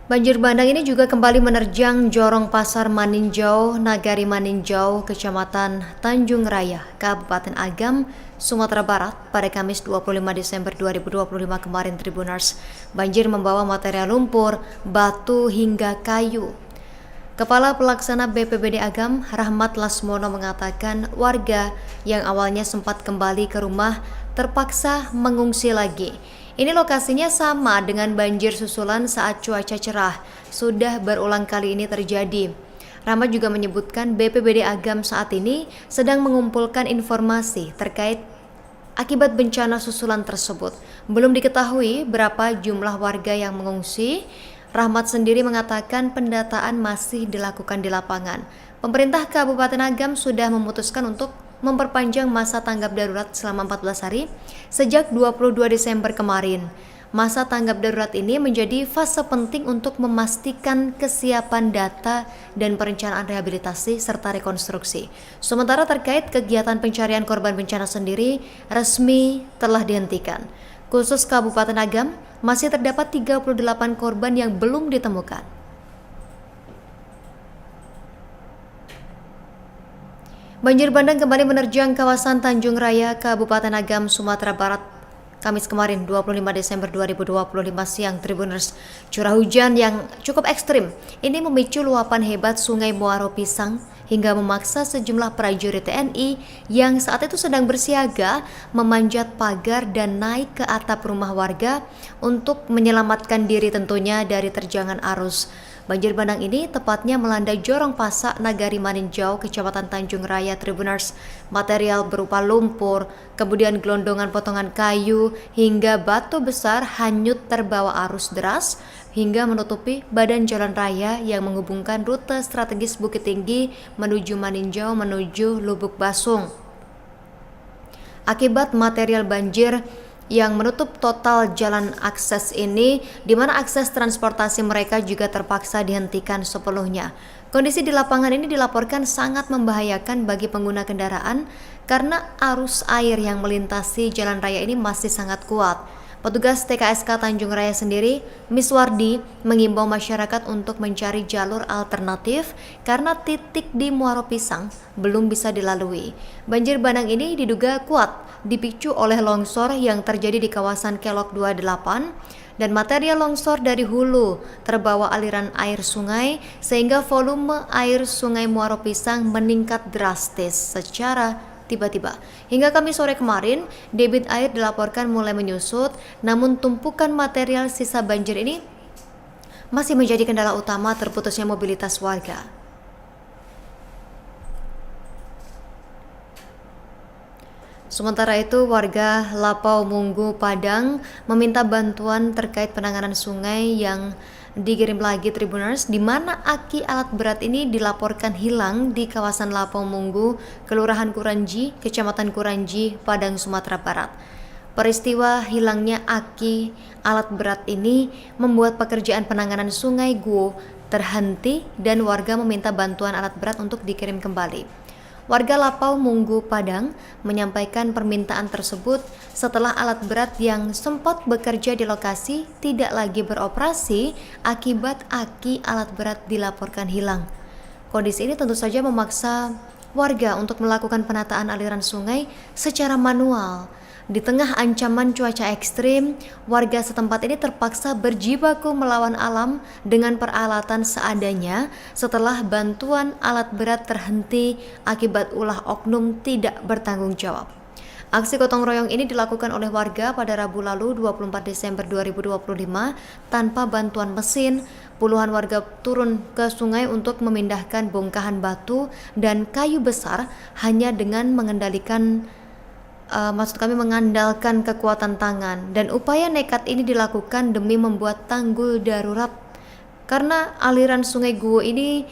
Banjir bandang ini juga kembali menerjang Jorong Pasar Maninjau, Nagari Maninjau, Kecamatan Tanjung Raya, Kabupaten Agam, Sumatera Barat pada Kamis 25 Desember 2025 kemarin Tribuners. Banjir membawa material lumpur, batu hingga kayu. Kepala Pelaksana BPBD Agam, Rahmat Lasmono mengatakan warga yang awalnya sempat kembali ke rumah terpaksa mengungsi lagi. Ini lokasinya sama dengan banjir susulan saat cuaca cerah. Sudah berulang kali ini terjadi. Rahmat juga menyebutkan BPBD Agam saat ini sedang mengumpulkan informasi terkait akibat bencana susulan tersebut. Belum diketahui berapa jumlah warga yang mengungsi. Rahmat sendiri mengatakan pendataan masih dilakukan di lapangan. Pemerintah Kabupaten Agam sudah memutuskan untuk memperpanjang masa tanggap darurat selama 14 hari sejak 22 Desember kemarin. Masa tanggap darurat ini menjadi fase penting untuk memastikan kesiapan data dan perencanaan rehabilitasi serta rekonstruksi. Sementara terkait kegiatan pencarian korban bencana sendiri resmi telah dihentikan. Khusus Kabupaten Agam, masih terdapat 38 korban yang belum ditemukan. Banjir bandang kembali menerjang kawasan Tanjung Raya, Kabupaten Agam, Sumatera Barat, Kamis kemarin 25 Desember 2025 siang Tribuners. Curah hujan yang cukup ekstrim ini memicu luapan hebat Sungai Muaro Pisang hingga memaksa sejumlah prajurit TNI yang saat itu sedang bersiaga memanjat pagar dan naik ke atap rumah warga untuk menyelamatkan diri tentunya dari terjangan arus. Banjir bandang ini tepatnya melanda Jorong Pasak, Nagari Maninjau, Kecamatan Tanjung Raya Tribuners. Material berupa lumpur, kemudian gelondongan potongan kayu, hingga batu besar hanyut terbawa arus deras hingga menutupi badan jalan raya yang menghubungkan rute strategis Bukit Tinggi menuju Maninjau menuju Lubuk Basung. Akibat material banjir yang menutup total jalan akses ini, di mana akses transportasi mereka juga terpaksa dihentikan sepenuhnya. Kondisi di lapangan ini dilaporkan sangat membahayakan bagi pengguna kendaraan karena arus air yang melintasi jalan raya ini masih sangat kuat. Petugas TKSK Tanjung Raya sendiri, Miswardi, mengimbau masyarakat untuk mencari jalur alternatif karena titik di Muaro Pisang belum bisa dilalui. Banjir bandang ini diduga kuat dipicu oleh longsor yang terjadi di kawasan Kelok 28 dan material longsor dari hulu terbawa aliran air sungai sehingga volume air Sungai Muaro Pisang meningkat drastis secara tiba-tiba. Hingga Kamis sore kemarin, debit air dilaporkan mulai menyusut, namun tumpukan material sisa banjir ini masih menjadi kendala utama terputusnya mobilitas warga. Sementara itu, warga Lapau Munggu Padang meminta bantuan terkait penanganan sungai yang dikirim lagi Tribuners, di mana aki alat berat ini dilaporkan hilang di kawasan Lapau Munggu, Kelurahan Kuranji, Kecamatan Kuranji, Padang, Sumatera Barat. Peristiwa hilangnya aki alat berat ini membuat pekerjaan penanganan sungai Guo terhenti dan warga meminta bantuan alat berat untuk dikirim kembali. Warga Lapau Munggu Padang menyampaikan permintaan tersebut setelah alat berat yang sempat bekerja di lokasi tidak lagi beroperasi akibat aki alat berat dilaporkan hilang. Kondisi ini tentu saja memaksa warga untuk melakukan penataan aliran sungai secara manual. Di tengah ancaman cuaca ekstrim, warga setempat ini terpaksa berjibaku melawan alam dengan peralatan seadanya setelah bantuan alat berat terhenti akibat ulah oknum tidak bertanggung jawab. Aksi gotong royong ini dilakukan oleh warga pada Rabu lalu 24 Desember 2025 tanpa bantuan mesin. Puluhan warga turun ke sungai untuk memindahkan bongkahan batu dan kayu besar hanya dengan mengandalkan kekuatan tangan, dan upaya nekat ini dilakukan demi membuat tanggul darurat karena aliran sungai Guo ini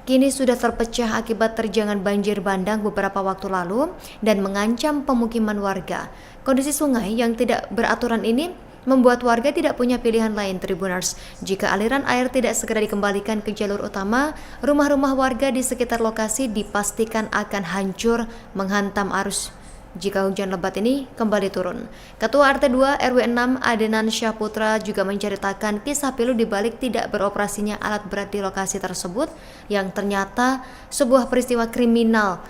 kini sudah terpecah akibat terjangan banjir bandang beberapa waktu lalu dan mengancam pemukiman warga. Kondisi sungai yang tidak beraturan ini membuat warga tidak punya pilihan lain Tribuners. Jika aliran air tidak segera dikembalikan ke jalur utama, rumah-rumah warga di sekitar lokasi dipastikan akan hancur menghantam arus jika hujan lebat ini kembali turun. Ketua RT 2 RW 6 Adenan Syahputra juga menceritakan kisah pilu di balik tidak beroperasinya alat berat di lokasi tersebut yang ternyata sebuah peristiwa kriminal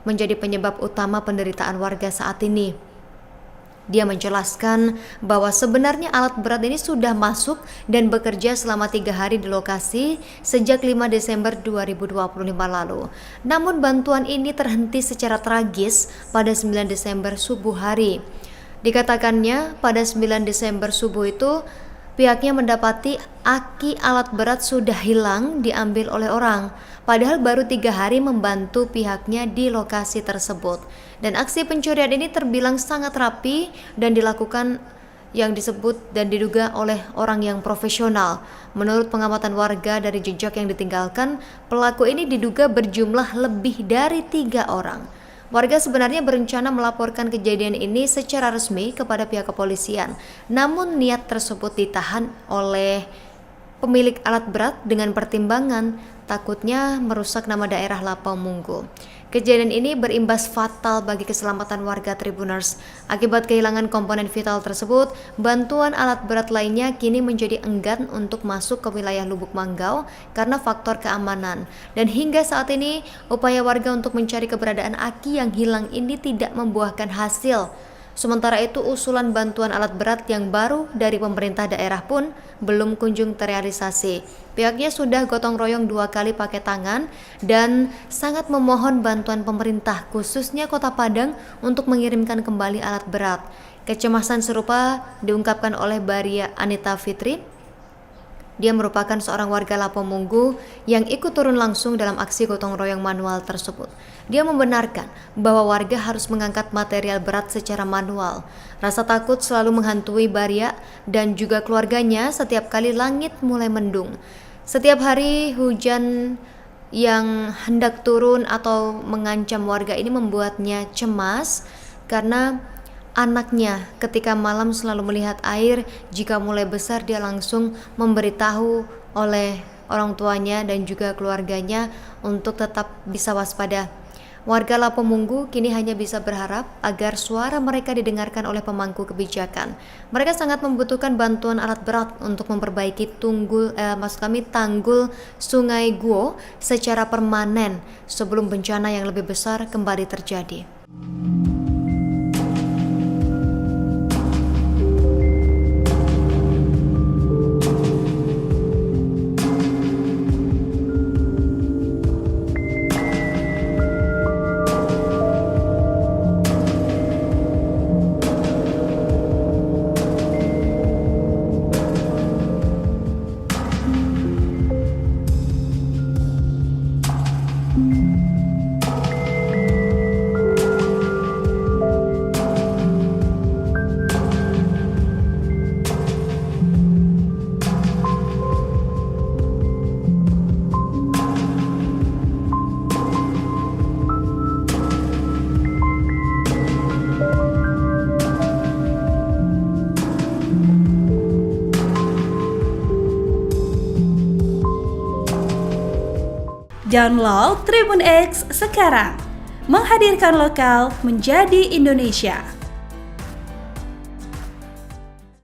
menjadi penyebab utama penderitaan warga saat ini. Dia menjelaskan bahwa sebenarnya alat berat ini sudah masuk dan bekerja selama 3 hari di lokasi sejak 5 Desember 2025 lalu. Namun bantuan ini terhenti secara tragis pada 9 Desember subuh hari. Dikatakannya pada 9 Desember subuh itu pihaknya mendapati aki alat berat sudah hilang diambil oleh orang. Padahal baru 3 hari membantu pihaknya di lokasi tersebut. Dan aksi pencurian ini terbilang sangat rapi dan dilakukan yang disebut dan diduga oleh orang yang profesional. Menurut pengamatan warga dari jejak yang ditinggalkan, pelaku ini diduga berjumlah lebih dari 3 orang. Warga sebenarnya berencana melaporkan kejadian ini secara resmi kepada pihak kepolisian. Namun niat tersebut ditahan oleh pemilik alat berat dengan pertimbangan takutnya merusak nama daerah Lapamunggu. Kejadian ini berimbas fatal bagi keselamatan warga Tribuners. Akibat kehilangan komponen vital tersebut, bantuan alat berat lainnya kini menjadi enggan untuk masuk ke wilayah Lubuk Manggau karena faktor keamanan. Dan hingga saat ini, upaya warga untuk mencari keberadaan aki yang hilang ini tidak membuahkan hasil. Sementara itu, usulan bantuan alat berat yang baru dari pemerintah daerah pun belum kunjung terrealisasi. Pihaknya sudah gotong royong 2 kali pakai tangan dan sangat memohon bantuan pemerintah, khususnya Kota Padang, untuk mengirimkan kembali alat berat. Kecemasan serupa diungkapkan oleh Baria Anita Fitri. Dia merupakan seorang warga Lapamunggu yang ikut turun langsung dalam aksi gotong royong manual tersebut. Dia membenarkan bahwa warga harus mengangkat material berat secara manual. Rasa takut selalu menghantui Baria dan juga keluarganya setiap kali langit mulai mendung. Setiap hari hujan yang hendak turun atau mengancam warga ini membuatnya cemas karena anaknya ketika malam selalu melihat air. Jika mulai besar dia langsung memberitahu oleh orang tuanya dan juga keluarganya untuk tetap bisa waspada. Warga Lapamunggu kini hanya bisa berharap agar suara mereka didengarkan oleh pemangku kebijakan. Mereka sangat membutuhkan bantuan alat berat untuk memperbaiki tanggul Sungai Guo secara permanen sebelum bencana yang lebih besar kembali terjadi. Download Tribun X sekarang, menghadirkan lokal menjadi Indonesia.